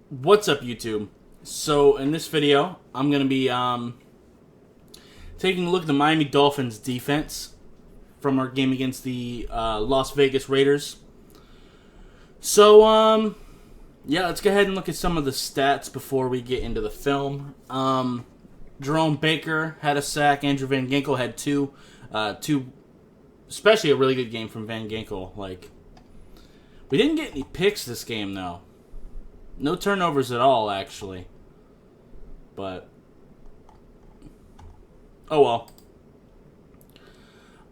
What's up, YouTube? So in this video, I'm gonna be taking a look at the Miami Dolphins defense from our game against the Las Vegas Raiders. So yeah, let's go ahead and look at some of the stats before we get into the film. Jerome Baker had a sack. Andrew Van Ginkel had two, especially a really good game from Van Ginkel. Like, we didn't get any picks this game though. No turnovers at all, actually. But, oh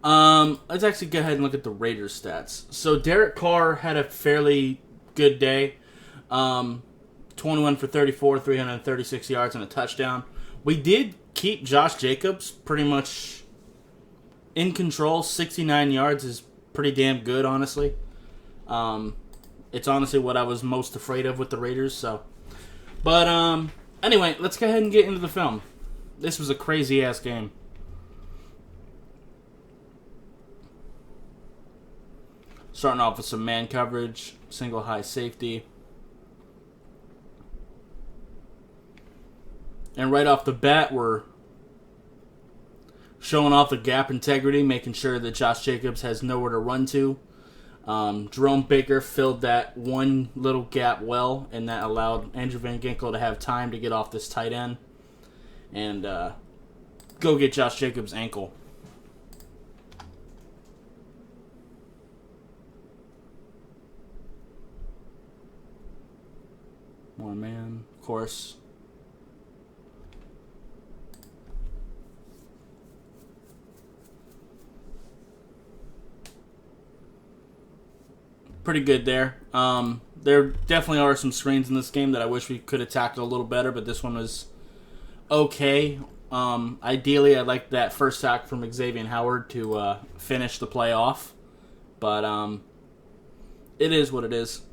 well. Let's actually go ahead and look at the Raiders stats. So Derek Carr had a fairly good day. 21 for 34, 336 yards and a touchdown. We did keep Josh Jacobs pretty much in control. 69 yards is pretty damn good, honestly. It's honestly what I was most afraid of with the Raiders. So, but anyway, let's go ahead and get into the film. This was a crazy ass game. Starting off with some man coverage, single high safety. And right off the bat, we're showing off the gap integrity, making sure that Josh Jacobs has nowhere to run to. Jerome Baker filled that one little gap well, and that allowed Andrew Van Ginkel to have time to get off this tight end and go get Josh Jacobs' ankle. One man, of course. Pretty good there. There definitely are some screens in this game that I wish we could have tackled a little better, but this one was okay. Ideally, I'd like that first sack from Xavier Howard to finish the play off, but it is what it is.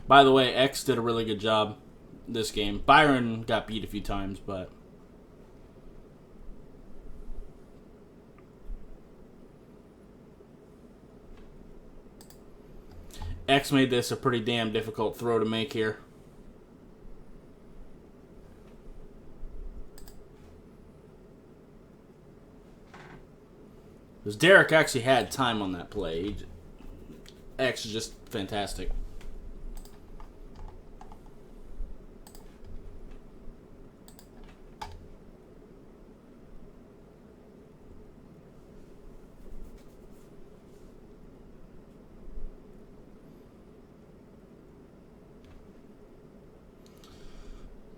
By the way, X did a really good job this game. Byron got beat a few times, but X made this a pretty damn difficult throw to make here. Because Derek actually had time on that play. X is just fantastic.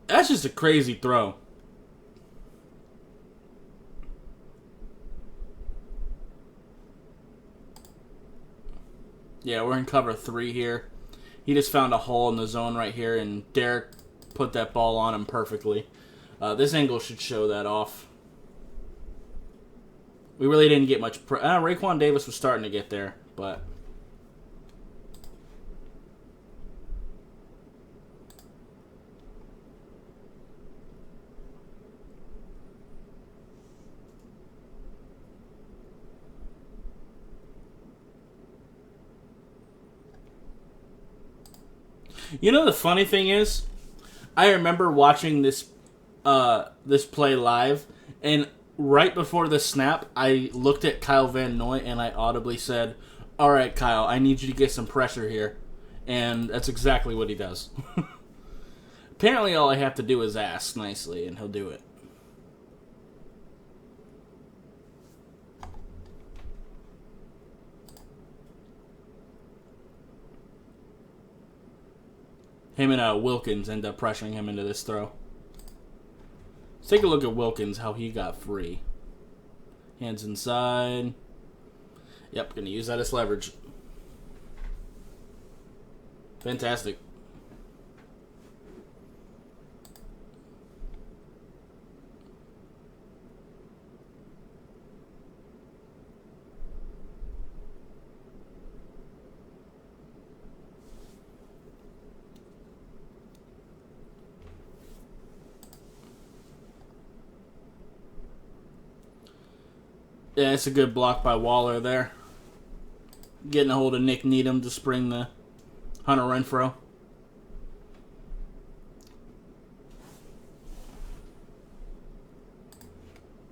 That's just a crazy throw. Yeah, we're in cover 3 here. He just found a hole in the zone right here, and Derek put that ball on him perfectly. This angle should show that off. We really didn't get much... Raekwon Davis was starting to get there, but... You know, the funny thing is, I remember watching this play live, and right before the snap, I looked at Kyle Van Noy and I audibly said, "All right, Kyle, I need you to get some pressure here," and that's exactly what he does. Apparently, all I have to do is ask nicely, and he'll do it. Him and Wilkins end up pressuring him into this throw. Let's take a look at Wilkins, how he got free. Hands inside. Yep, going to use that as leverage. Fantastic. Yeah, it's a good block by Waller there. getting a hold of Nick Needham to spring the Hunter Renfrow.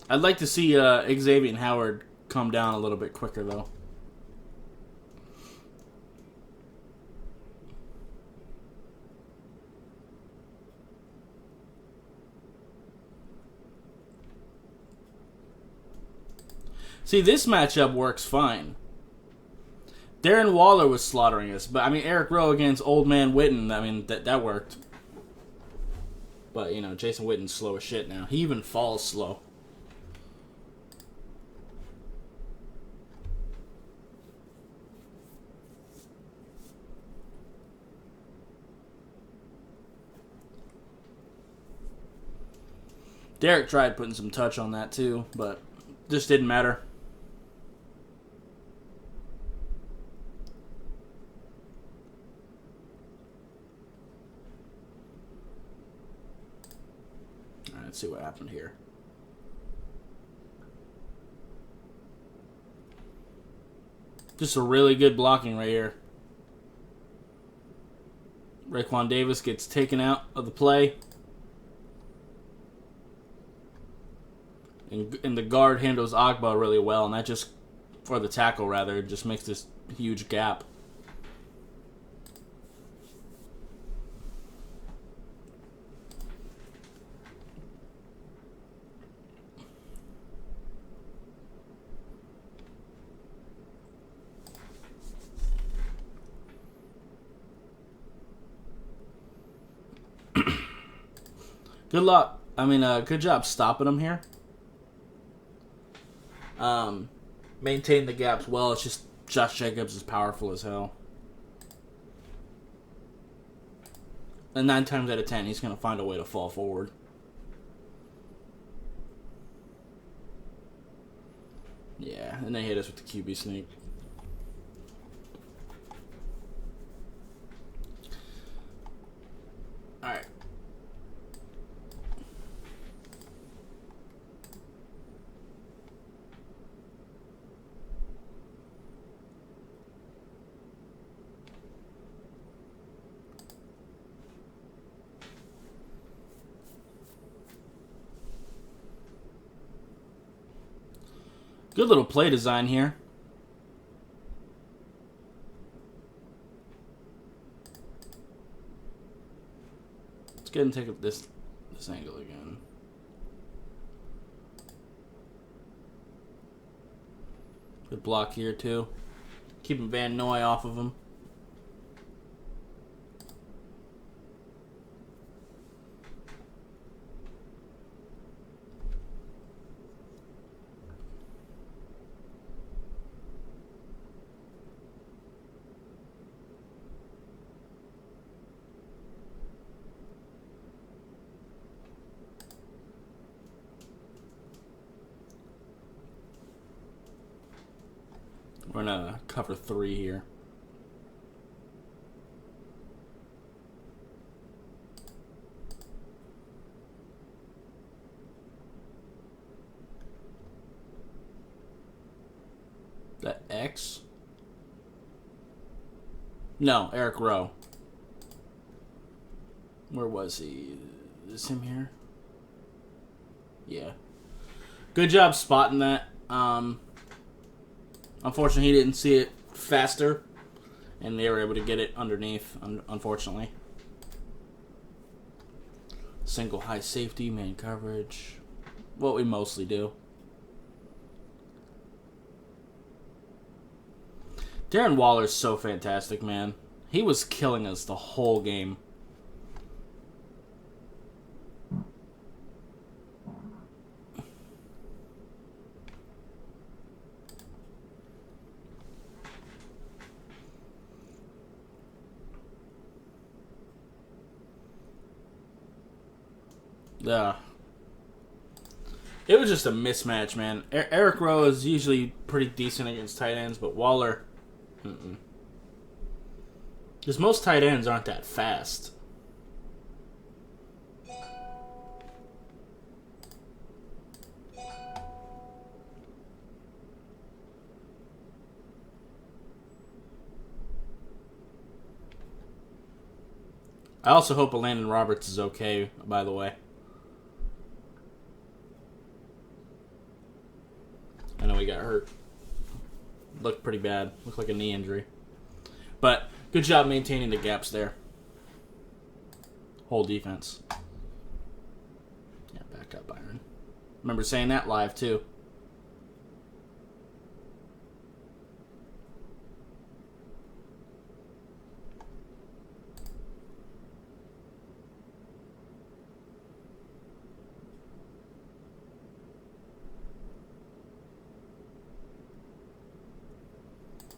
I'd like to see Xavier Howard come down a little bit quicker, though. See, this matchup works fine. Darren Waller was slaughtering us, but I mean, Eric Rowe against Old Man Witten, I mean, that worked. But, you know, Jason Witten's slow as shit now. He even falls slow. Derek tried putting some touch on that too, but just didn't matter. All right, let's see what happened here. Just a really good blocking right here. Raekwon Davis gets taken out of the play. And the guard handles Agba really well, and that just, or the tackle rather, just makes this huge gap. Good luck. I mean, good job stopping him here. Maintain the gaps well. It's just Josh Jacobs is powerful as hell. And 9 times out of 10, he's going to find a way to fall forward. Yeah, and they hit us with the QB sneak. Alright. Good little play design here. Let's go ahead and take this angle again. Good block here too. Keeping Van Noy off of him. We're gonna cover 3 here. That X? No, Eric Rowe. Where was he? Is him here? Yeah. Good job spotting that. Unfortunately, he didn't see it faster, and they were able to get it underneath, unfortunately. Single high safety, man coverage. What we mostly do. Darren Waller's so fantastic, man. He was killing us the whole game. Yeah. It was just a mismatch, man. Eric Rowe is usually pretty decent against tight ends, but Waller, because most tight ends aren't that fast. I also hope Landon Roberts is okay, by the way. I know he got hurt. Looked pretty bad. Looked like a knee injury. But good job maintaining the gaps there. Whole defense. Yeah, back up, Byron. Remember saying that live, too.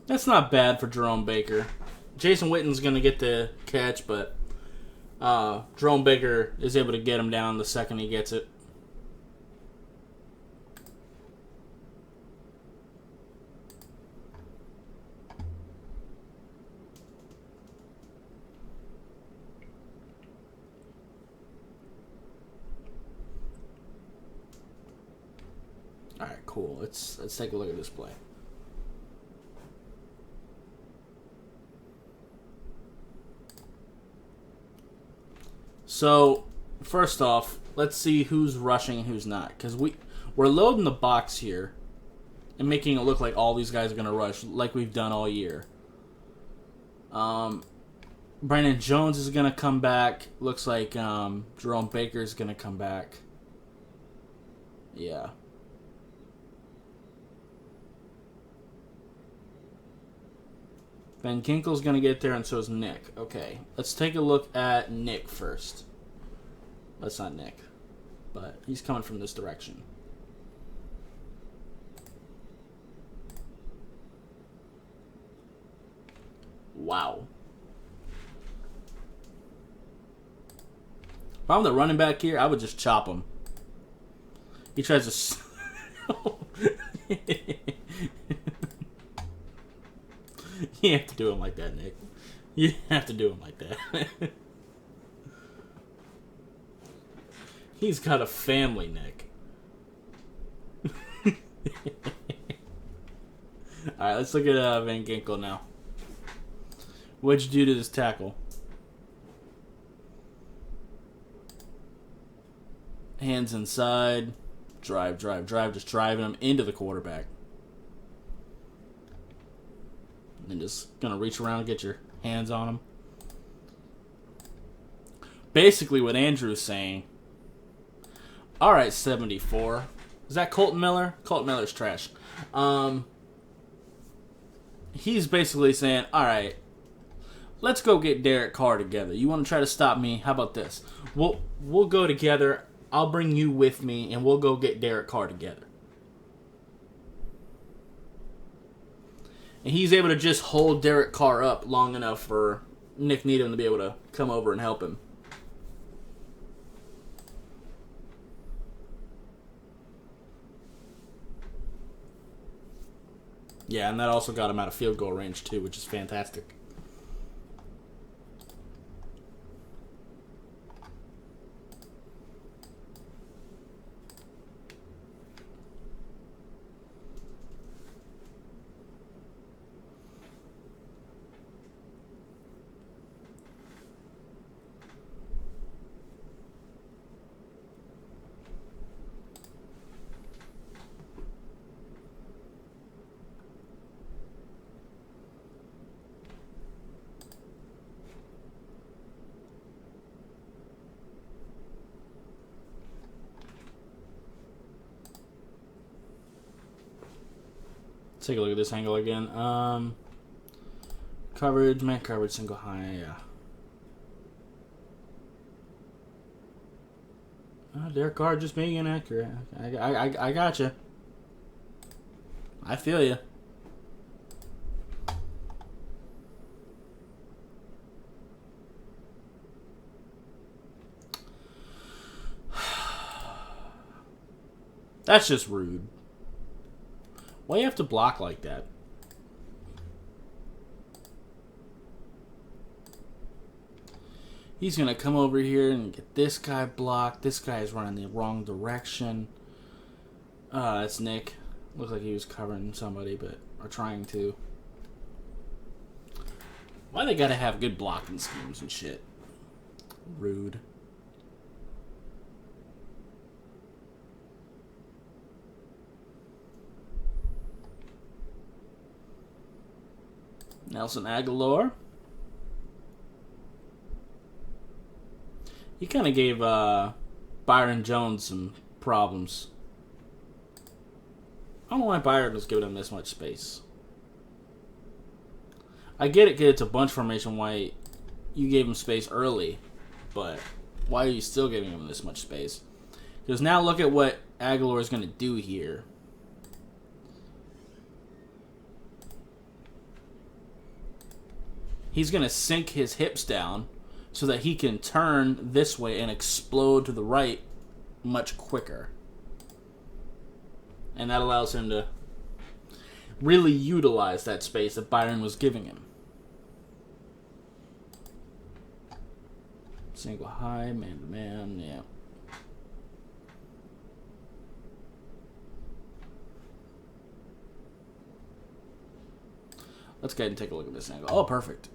That's not bad for Jerome Baker. Jason Witten's going to get the catch, but Jerome Baker is able to get him down the second he gets it. All right, cool. Let's take a look at this play. So, first off, let's see who's rushing and who's not. Because we're loading the box here and making it look like all these guys are going to rush like we've done all year. Brandon Jones is going to come back. Looks like Jerome Baker is going to come back. Yeah. Van Ginkel's going to get there, and so is Nick. Okay, let's take a look at Nick first. That's not Nick, but he's coming from this direction. Wow. If I'm the running back here, I would just chop him. He tries to... You have to do him like that, Nick. You have to do him like that. He's got a family, Nick. Alright, let's look at Van Ginkel now. What'd you do to this tackle? Hands inside. Drive. Just driving him into the quarterback. And just gonna reach around and get your hands on him. Basically what Andrew's saying. Alright, 74. Is that Colton Miller? Colton Miller's trash. He's basically saying, alright, let's go get Derek Carr together. You want to try to stop me? How about this? We'll go together. I'll bring you with me, and we'll go get Derek Carr together. And he's able to just hold Derek Carr up long enough for Nick Needham to be able to come over and help him. Yeah, and that also got him out of field goal range too, which is fantastic. Take a look at this angle again. Coverage, man coverage, single high, yeah. Derek Carr just being inaccurate. I gotcha. I feel you. That's just rude. Why do you have to block like that? He's going to come over here and get this guy blocked. This guy is running the wrong direction. That's Nick. Looks like he was covering somebody, or trying to. Why they got to have good blocking schemes and shit? Rude. Nelson Aguilar. He kind of gave Byron Jones some problems. I don't know why Byron was giving him this much space. I get it because it's a bunch formation why you gave him space early, but why are you still giving him this much space? Because now look at what Aguilar is going to do here. He's going to sink his hips down so that he can turn this way and explode to the right much quicker. And that allows him to really utilize that space that Byron was giving him. Single high, man to man, yeah. Let's go ahead and take a look at this angle. Oh, perfect.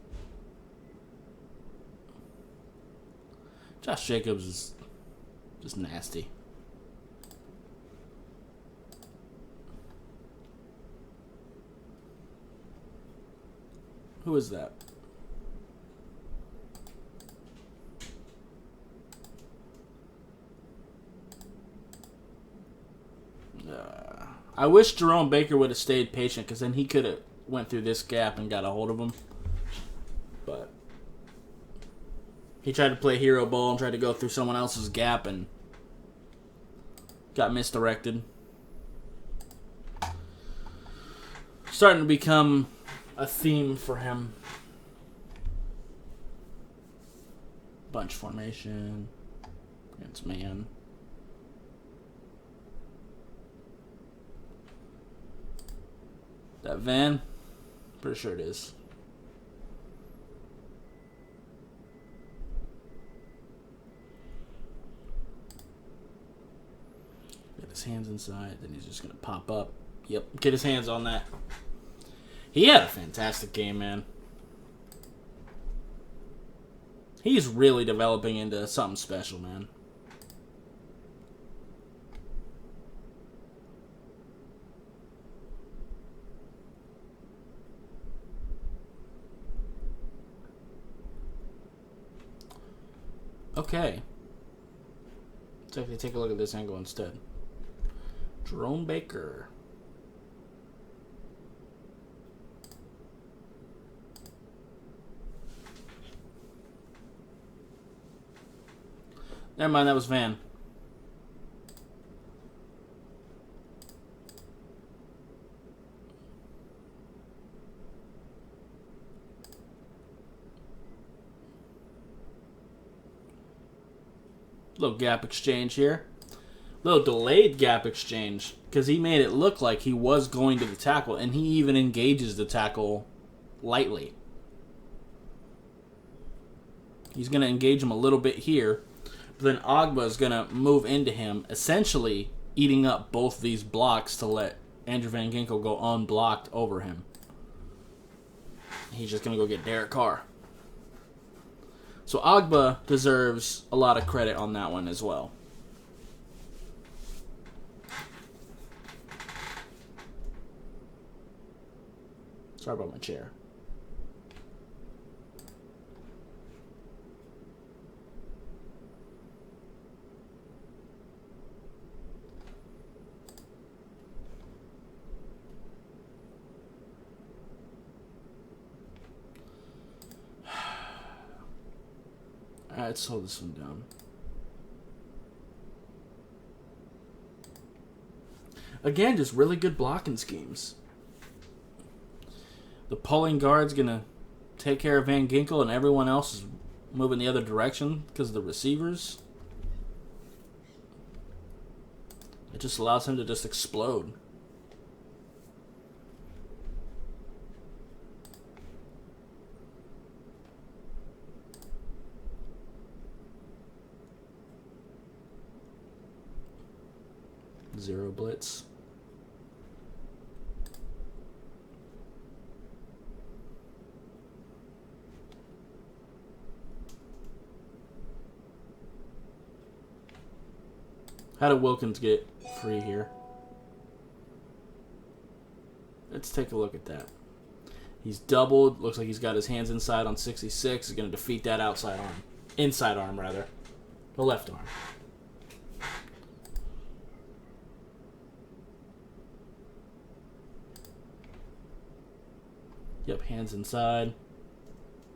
Josh Jacobs is just nasty. Who is that? I wish Jerome Baker would have stayed patient because then he could have went through this gap and got a hold of him. But he tried to play hero ball and tried to go through someone else's gap and got misdirected. Starting to become a theme for him. Bunch formation against man. That Van? Pretty sure it is. Get his hands inside, then he's just going to pop up. Yep, get his hands on that. He had a fantastic game, man. He's really developing into something special, man. Okay. Let's actually take a look at this angle instead. Jerome Baker. Never mind, that was Van. Little gap exchange here. Little delayed gap exchange because he made it look like he was going to the tackle, and he even engages the tackle lightly. He's going to engage him a little bit here, but then Agba is going to move into him, essentially eating up both these blocks to let Andrew Van Ginkel go unblocked over him. He's just going to go get Derek Carr. So Agba deserves a lot of credit on that one as well. Sorry about my chair. Alright, let's hold this one down. Again, just really good blocking schemes. The pulling guard's going to take care of Van Ginkel, and everyone else is moving the other direction because of the receivers. It just allows him to just explode. Zero blitz. How did Wilkins get free here? Let's take a look at that. He's doubled. Looks like he's got his hands inside on 66. He's going to defeat that outside arm. Inside arm, rather. The left arm. Yep, hands inside.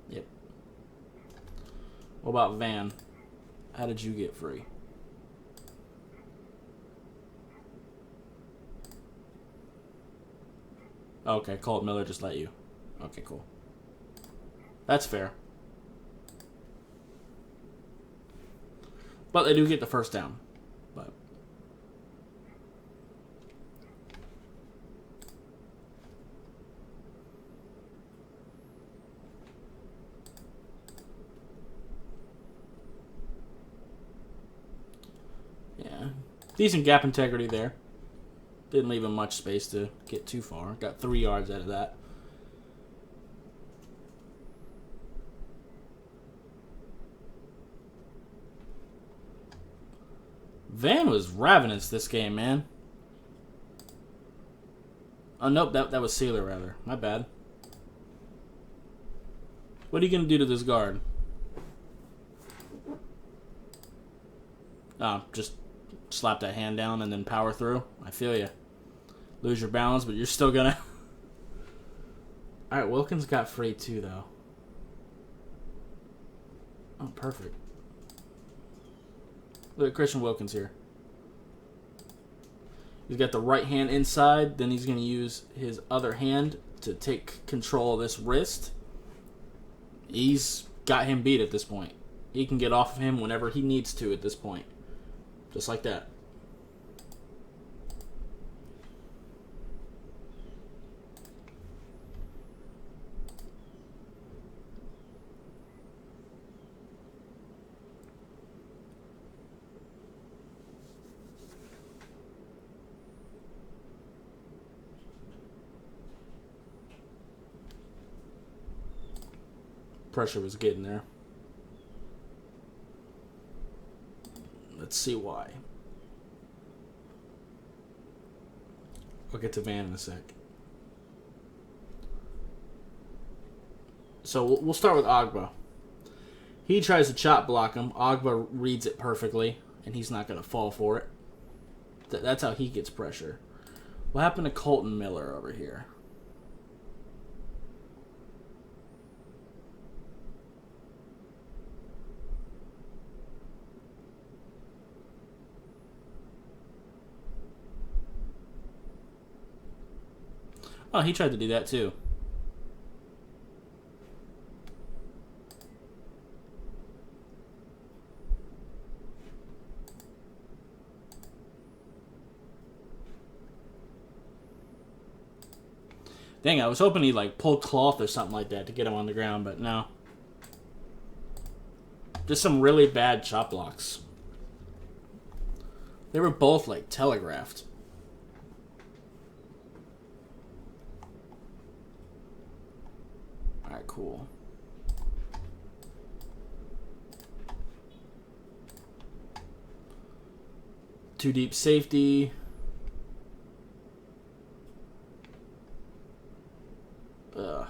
Yep. What about Van? How did you get free? Okay, Colt Miller just let you. Okay, cool. That's fair. But they do get the first down. But yeah. Decent gap integrity there. Didn't leave him much space to get too far. Got 3 yards out of that. Van was ravenous this game, man. Oh, nope, that was Sealer, rather. My bad. What are you going to do to this guard? Oh, just slap that hand down and then power through. I feel you. Lose your balance, but you're still going to... Alright, Wilkins got free too, though. Oh, perfect. Look at Christian Wilkins here. He's got the right hand inside. Then he's going to use his other hand to take control of this wrist. He's got him beat at this point. He can get off of him whenever he needs to at this point. Just like that. Pressure was getting there. Let's see why. I'll get to Van in a sec. So we'll start with Agba. He tries to chop block him. Agba reads it perfectly, and he's not going to fall for it. That's how he gets pressure. What happened to Colton Miller over here? Oh, he tried to do that too. Dang, I was hoping he like pulled cloth or something like that to get him on the ground, but no. Just some really bad chop blocks. They were both like telegraphed. Alright, cool. Too deep safety. Ugh.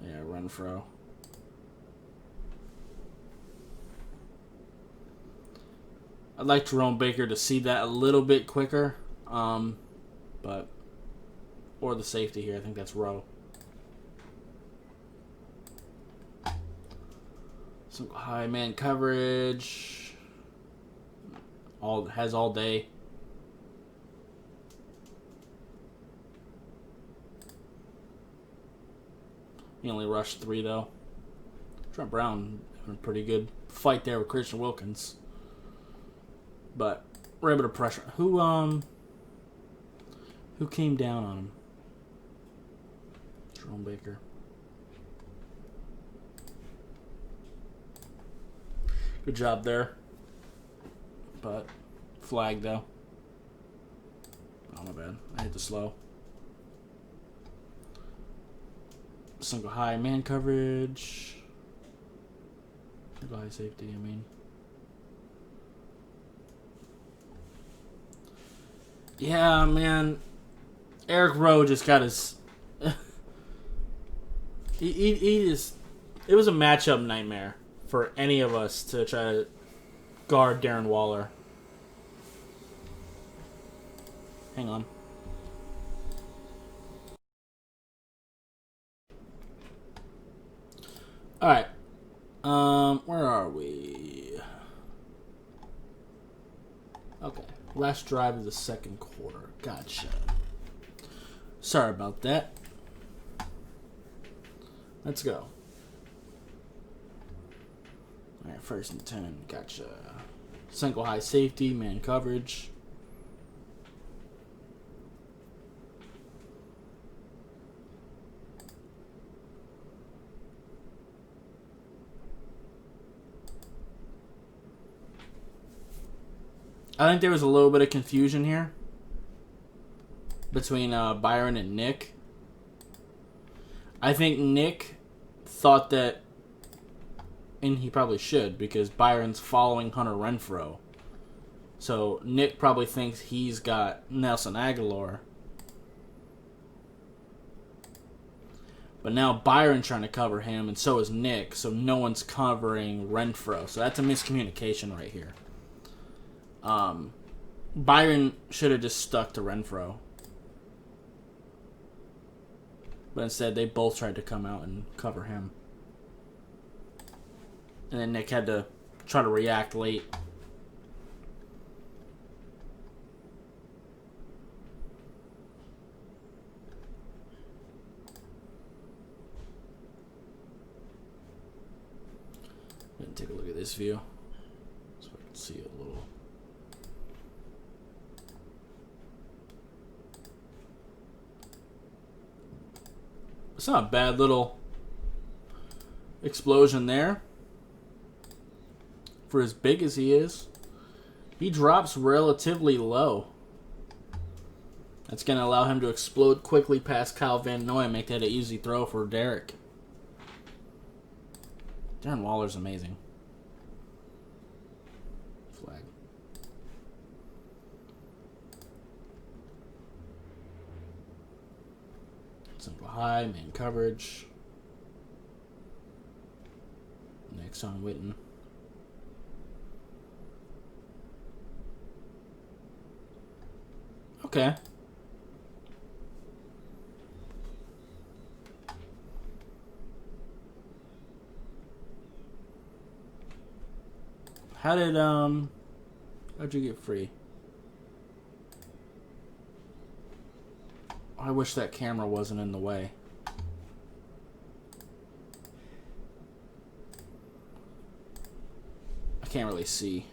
Yeah, run fro. I'd like Jerome Baker to see that a little bit quicker. But or the safety here. I think that's Rowe. Some high man coverage. Has all day. He only rushed 3 though. Trent Brown having a pretty good fight there with Christian Wilkins. But we're able to pressure. Who came down on him? Jerome Baker. Good job there. But flag though. Oh my bad. I hit the slow. Single high man coverage. Single high safety, I mean. Yeah, man. Eric Rowe just got his. he just. It was a matchup nightmare for any of us to try to guard Darren Waller. Hang on. All right. Where are we? Okay. Last drive of the second quarter. Gotcha. Sorry about that. Let's go. All right, 1st and 10. Gotcha. Single high safety, man coverage. I think there was a little bit of confusion here between Byron and Nick. I think Nick thought that, and he probably should, because Byron's following Hunter Renfrow. So Nick probably thinks he's got Nelson Aguilar. But now Byron's trying to cover him, and so is Nick, so no one's covering Renfrow. So that's a miscommunication right here. Byron should have just stuck to Renfrow. But instead, they both tried to come out and cover him. And then Nick had to try to react late. Take a look at this view so I can see it a little. It's not a bad little explosion there. For as big as he is, he drops relatively low. That's going to allow him to explode quickly past Kyle Van Noy and make that an easy throw for Derek. Darren Waller's amazing. Flag. Simple high, man coverage. Next on Witten. Okay. How'd you get free? I wish that camera wasn't in the way. I can't really see.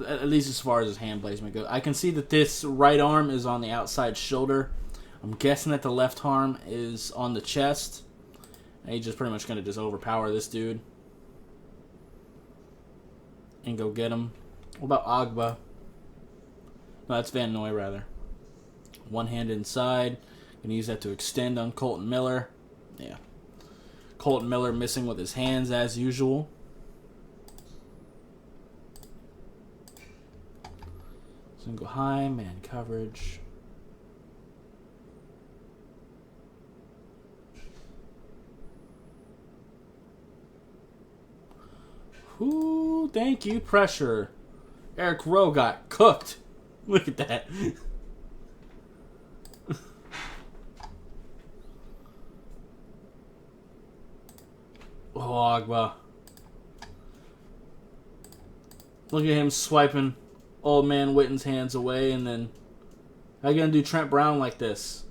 At least as far as his hand placement goes. I can see that this right arm is on the outside shoulder. I'm guessing that the left arm is on the chest. And he's just pretty much going to just overpower this dude. And go get him. What about Agba? No, that's Van Noy, rather. One hand inside. Going to use that to extend on Colton Miller. Yeah. Colton Miller missing with his hands as usual. Single high, man coverage. Ooh, thank you, pressure. Eric Rowe got cooked. Look at that. Oh, Agba. Look at him swiping old man Witten's hands away, and then how you gonna do Trent Brown like this?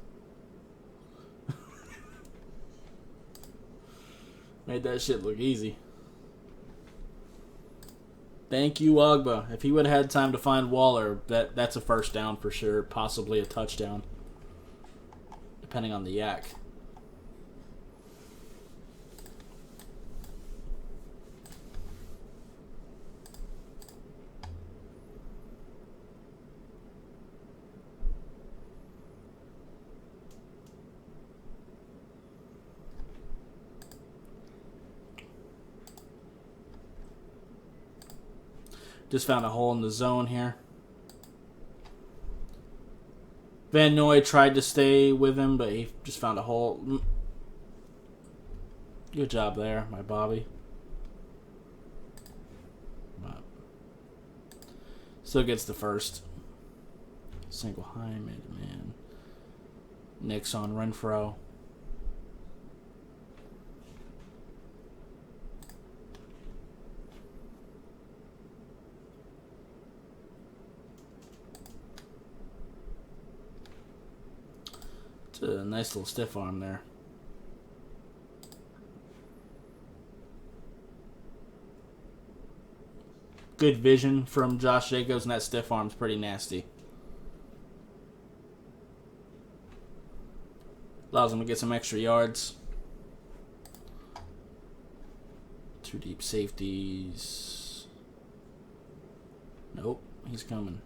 Made that shit look easy. Thank you, Agba. If he would have had time to find Waller, that's a first down for sure. Possibly a touchdown. Depending on the yak. Just found a hole in the zone here. Van Noy tried to stay with him, but he just found a hole. Good job there, my Bobby. But still gets the first. Single high, man. Nick's on Renfro. It's a nice little stiff arm there. Good vision from Josh Jacobs, and that stiff arm's pretty nasty. Allows him to get some extra yards. 2 deep safeties. Nope, he's coming.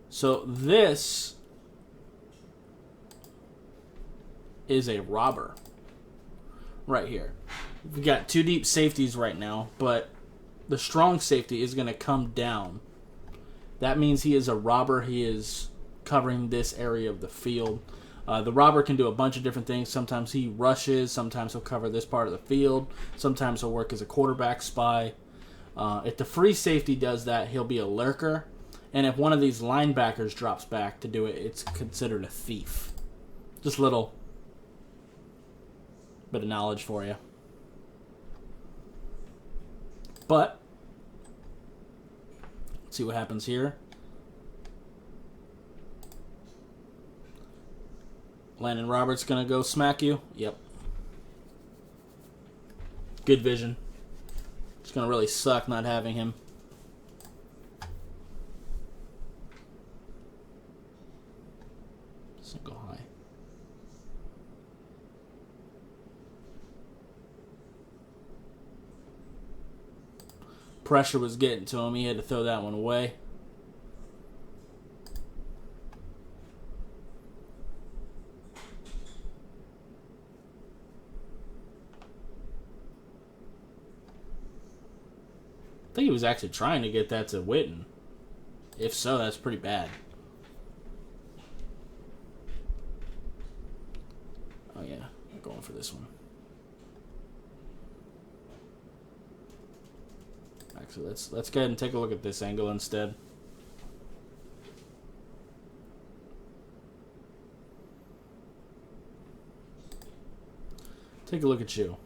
So this is a robber right here. We got 2 deep safeties right now, but the strong safety is going to come down. That means he is a robber. He is covering this area of the field. The robber can do a bunch of different things. Sometimes he rushes. Sometimes he'll cover this part of the field. Sometimes he'll work as a quarterback spy. If the free safety does that, he'll be a lurker. And if one of these linebackers drops back to do it, it's considered a thief. Just a little bit of knowledge for you. But let's see what happens here. Landon Roberts going to go smack you. Yep. Good vision. It's going to really suck not having him. Single high. Pressure was getting to him. He had to throw that one away. I think he was actually trying to get that to Witten. If so, that's pretty bad. Oh yeah, I'm going for this one. Actually, let's go ahead and take a look at this angle instead. Take a look at you.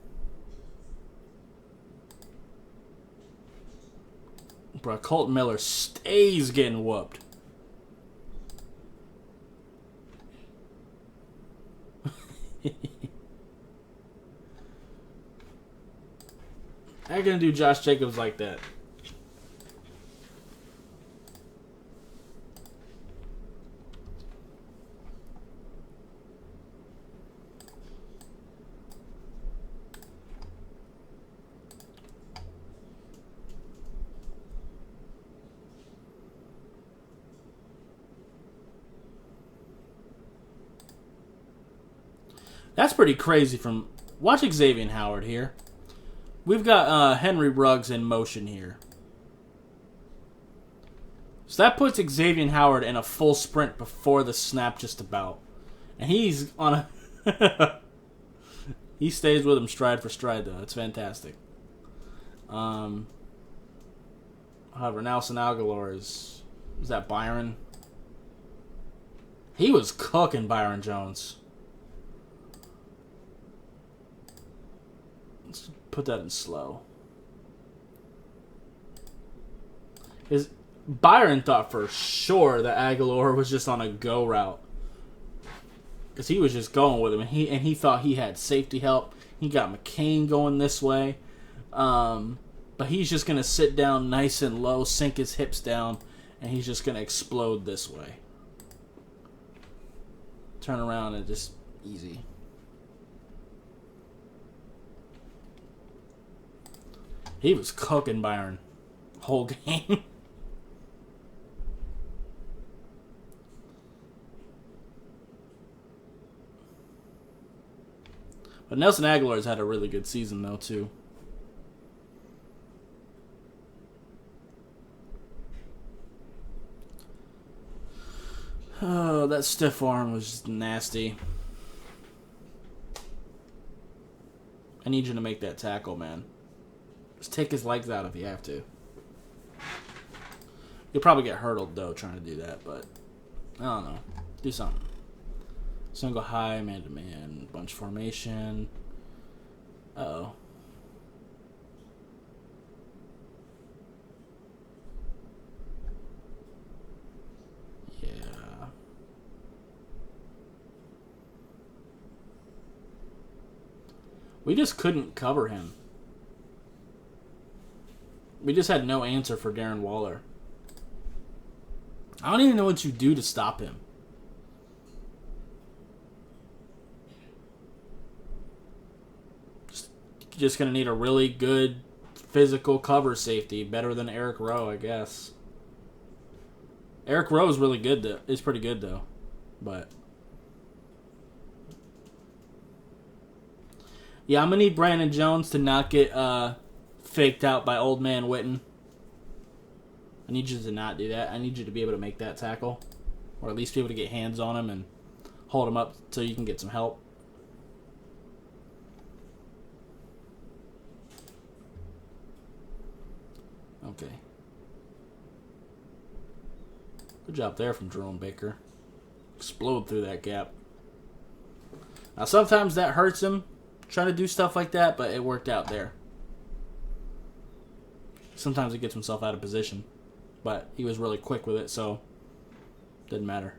Bro, Colton Miller stays getting whooped. How you gonna do Josh Jacobs like that? That's pretty crazy from... Watch Xavier Howard here. We've got Henry Ruggs in motion here. So that puts Xavier Howard in a full sprint before the snap just about. And he's on a... He stays with him stride for stride, though. It's fantastic. However, Nelson Aguilar is... Is that Byron? He was cooking Byron Jones. Let's put that in slow. Byron thought for sure that Aguilar was just on a go route. Because he was just going with him. And he thought he had safety help. He got McCain going this way. But he's just going to sit down nice and low, sink his hips down, and he's just going to explode this way. Turn around and just easy. He was cooking Byron whole game. But Nelson Aguilar's had a really good season, though, too. Oh, that stiff arm was just nasty. I need you to make that tackle, man. Just take his legs out if you have to. You'll probably get hurdled, though, trying to do that, but I don't know. Do something. Single high, man-to-man, bunch formation. Uh-oh. Yeah. We just couldn't cover him. We just had no answer for Darren Waller. I don't even know what you do to stop him. Just going to need a really good physical cover safety. Better than Eric Rowe, I guess. Eric Rowe is really good, though. Is pretty good, though. But yeah, I'm going to need Brandon Jones to not get faked out by old man Witten. I need you to not do that. I need you to be able to make that tackle. Or at least be able to get hands on him and hold him up so you can get some help. Okay. Good job there from Jerome Baker. Explode through that gap. Now sometimes that hurts him trying to do stuff like that, but it worked out there. Sometimes he gets himself out of position, but he was really quick with it, so didn't matter.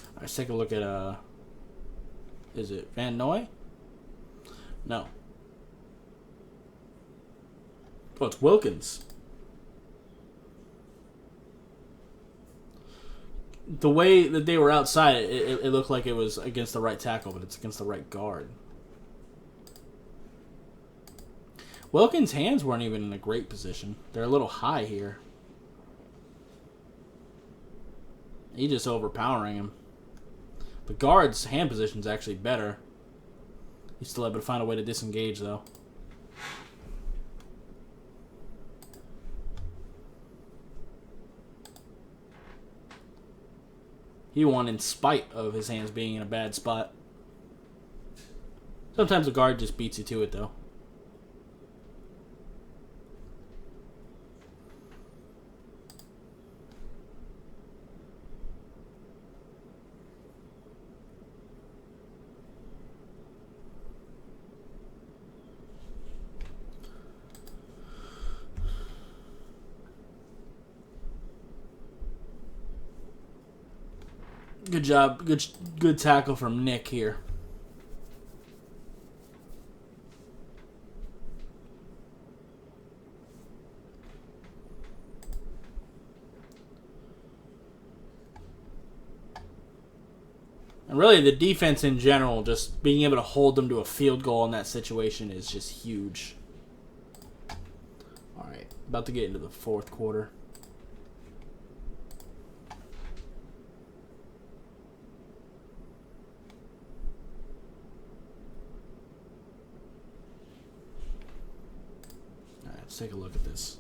All right, let's take a look at is it Van Noy? No. Oh, it's Wilkins. The way that they were outside, it looked like it was against the right tackle, but it's against the right guard. Wilkins' hands weren't even in a great position. They're a little high here. He just overpowering him. The guard's hand position's actually better. He's still able to find a way to disengage, though. He won in spite of his hands being in a bad spot. Sometimes the guard just beats you to it, though. Good job. Good tackle from Nick here. And really, the defense in general, just being able to hold them to a field goal in that situation is just huge. All right, about to get into the fourth quarter. Let's take a look at this.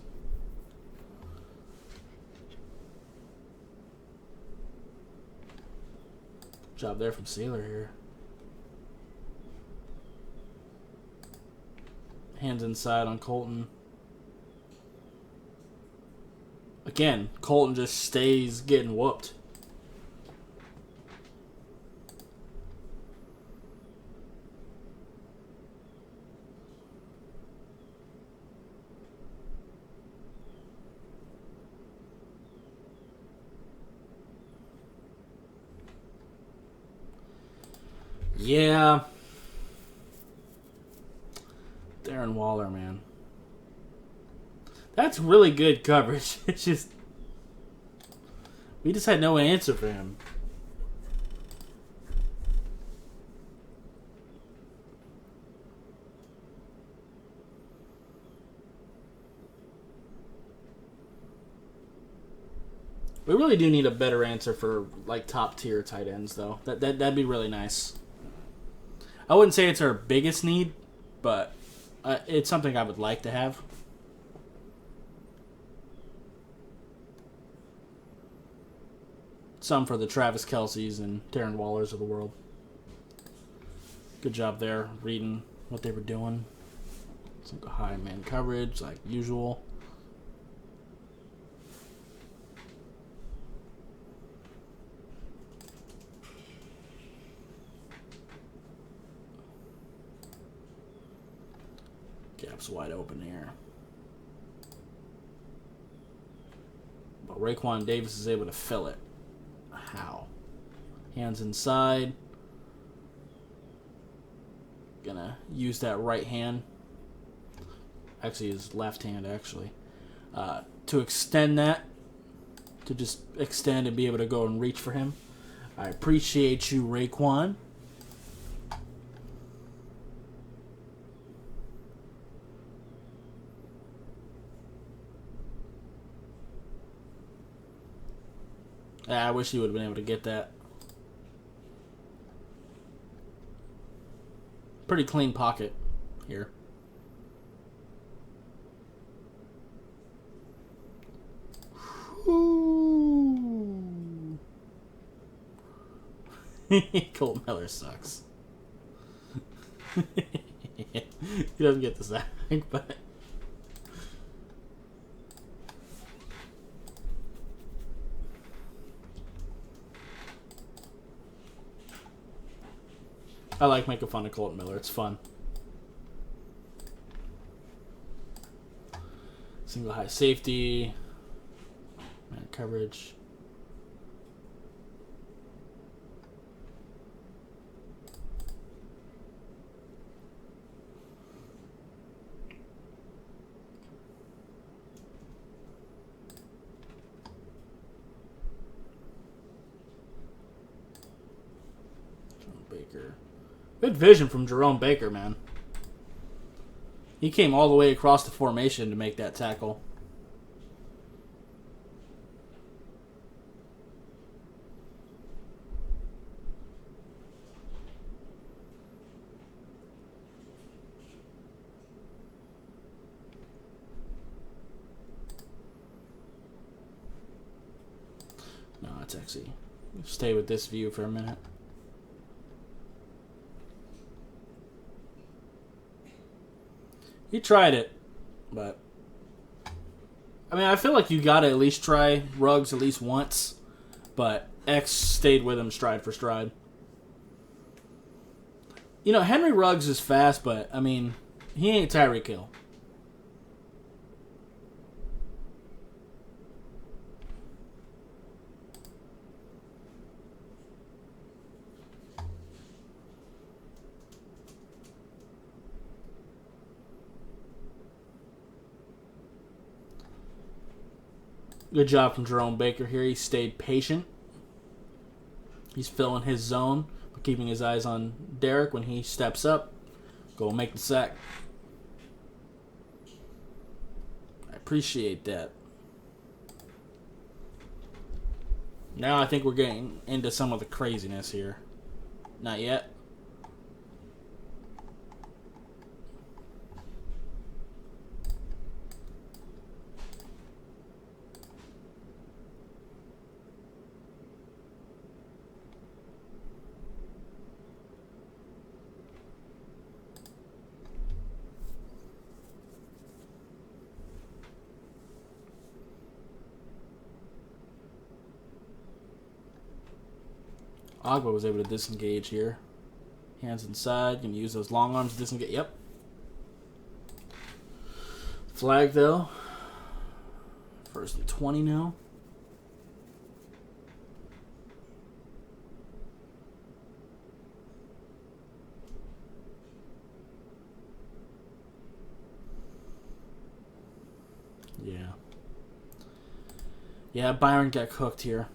Job there from Sailor here. Hands inside on Colton. Again, Colton just stays getting whooped. Yeah. Darren Waller, man. That's really good coverage. It's just... we just had no answer for him. We really do need a better answer for, like, top-tier tight ends, though. That'd be really nice. I wouldn't say it's our biggest need, but it's something I would like to have. some for the Travis Kelce's and Darren Wallers of the world. Good job there, reading what they were doing. Some high man coverage, like usual. Gap's wide open here. But Raekwon Davis is able to fill it. How? Hands inside. Gonna use that right hand. Actually, his left hand, actually. To extend that. To just extend and be able to go and reach for him. I appreciate you, Raekwon. I wish he would have been able to get that. Pretty clean pocket here. Colt Miller sucks. He doesn't get the sack, but... I like making fun of Colt Miller. It's fun. Single high safety. Man coverage. Baker. Good vision from Jerome Baker, man. He came all the way across the formation to make that tackle. No, it's actually... Stay with this view for a minute. He tried it, but... I mean, I feel like you gotta at least try Ruggs at least once, but X stayed with him stride for stride. You know, Henry Ruggs is fast, but, I mean, he ain't Tyreek Hill. Good job from Jerome Baker here. He stayed patient. He's filling his zone, but keeping his eyes on Derek when he steps up. Go make the sack. I appreciate that. Now I think we're getting into some of the craziness here. Not yet. Agba was able to disengage here. Hands inside. Can use those long arms to disengage. Yep. Flag, though. 1st and 20 now. Yeah. Yeah, Byron got cooked here.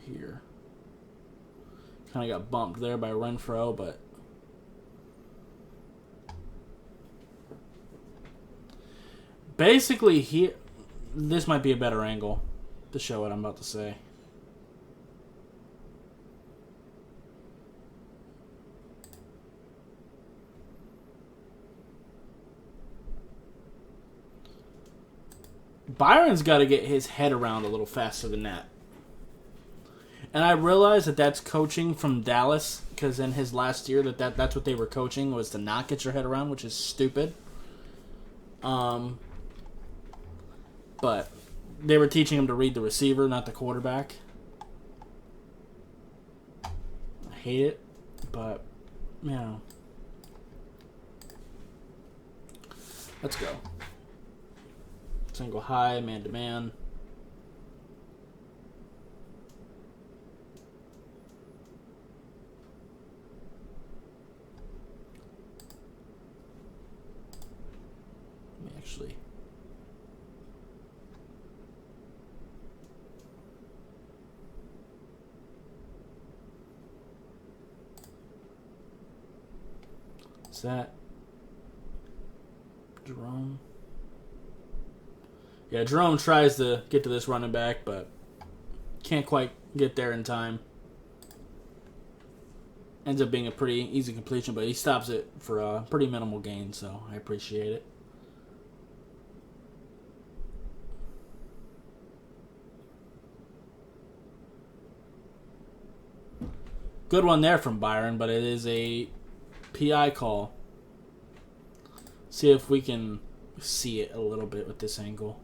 Here. Kind of got bumped there by Renfro, but basically here, this might be a better angle to show what I'm about to say. Byron's got to get his head around a little faster than that. And I realize that that's coaching from Dallas, because in his last year that's what they were coaching, was to not get your head around, which is stupid. But they were teaching him to read the receiver, not the quarterback. I hate it, but, you know. Let's go. Single high, man-to-man. Let me actually... Is that... Jerome? Yeah, Jerome tries to get to this running back, but can't quite get there in time. Ends up being a pretty easy completion, but he stops it for a pretty minimal gain, so I appreciate it. Good one there from Byron, but it is a PI call. See if we can see it a little bit with this angle.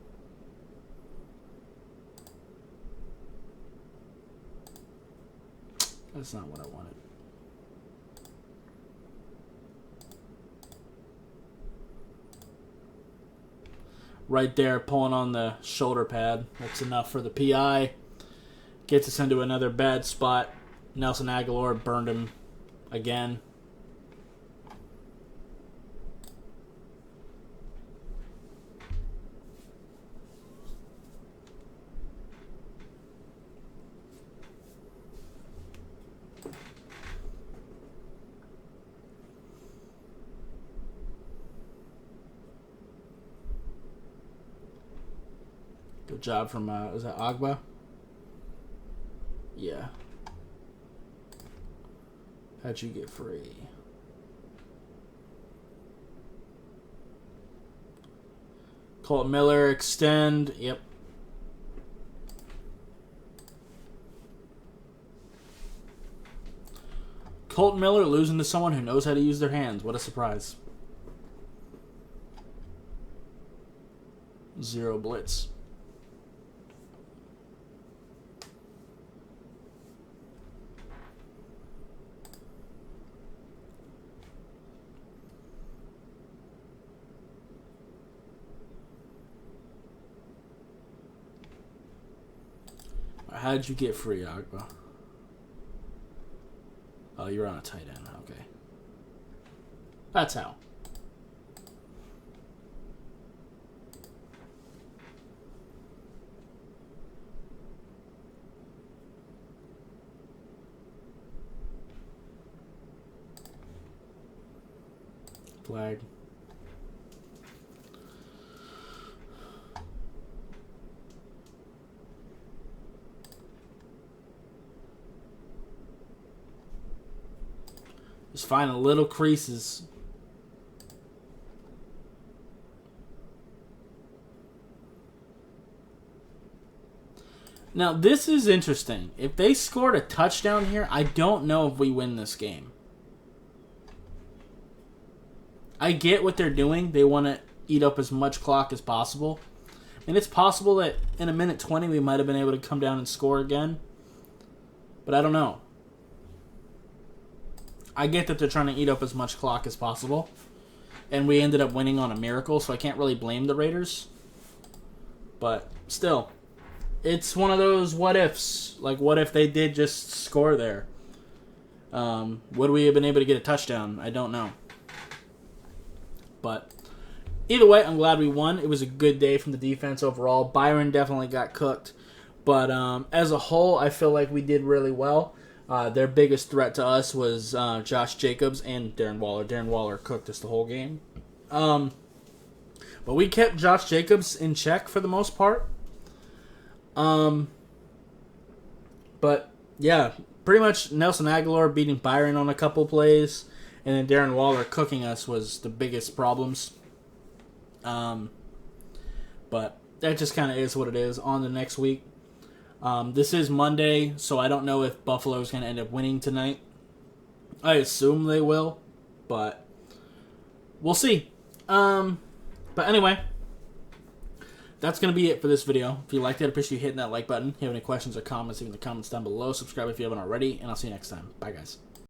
That's not what I wanted. Right there, pulling on the shoulder pad. That's enough for the PI. Gets us into another bad spot. Nelson Aguilar burned him again. Good job from, is that Agba? Yeah. How'd you get free? Colt Miller, extend. Yep. Colt Miller losing to someone who knows how to use their hands. What a surprise. 0 blitz. How did you get free, Agba? Oh, you're on a tight end. Okay. That's how. Flag. Just finding little creases. Now, this is interesting. If they scored a touchdown here, I don't know if we win this game. I get what they're doing. They want to eat up as much clock as possible. And it's possible that in a minute 20 we might have been able to come down and score again. But I don't know. I get that they're trying to eat up as much clock as possible. And we ended up winning on a miracle, so I can't really blame the Raiders. But still, it's one of those what ifs. Like, what if they did just score there? Would we have been able to get a touchdown? I don't know. But either way, I'm glad we won. It was a good day from the defense overall. Byron definitely got cooked. But as a whole, I feel like we did really well. Their biggest threat to us was Josh Jacobs and Darren Waller. Darren Waller cooked us the whole game. But we kept Josh Jacobs in check for the most part. But, yeah, pretty much Nelson Aguilar beating Byron on a couple plays, and then Darren Waller cooking us was the biggest problems. But that just kind of is what it is. On the next week. This is Monday, so I don't know if Buffalo's going to end up winning tonight. I assume they will, but we'll see. But anyway, that's going to be it for this video. If you liked it, I appreciate you hitting that like button. If you have any questions or comments, leave in the comments down below. Subscribe if you haven't already, and I'll see you next time. Bye, guys.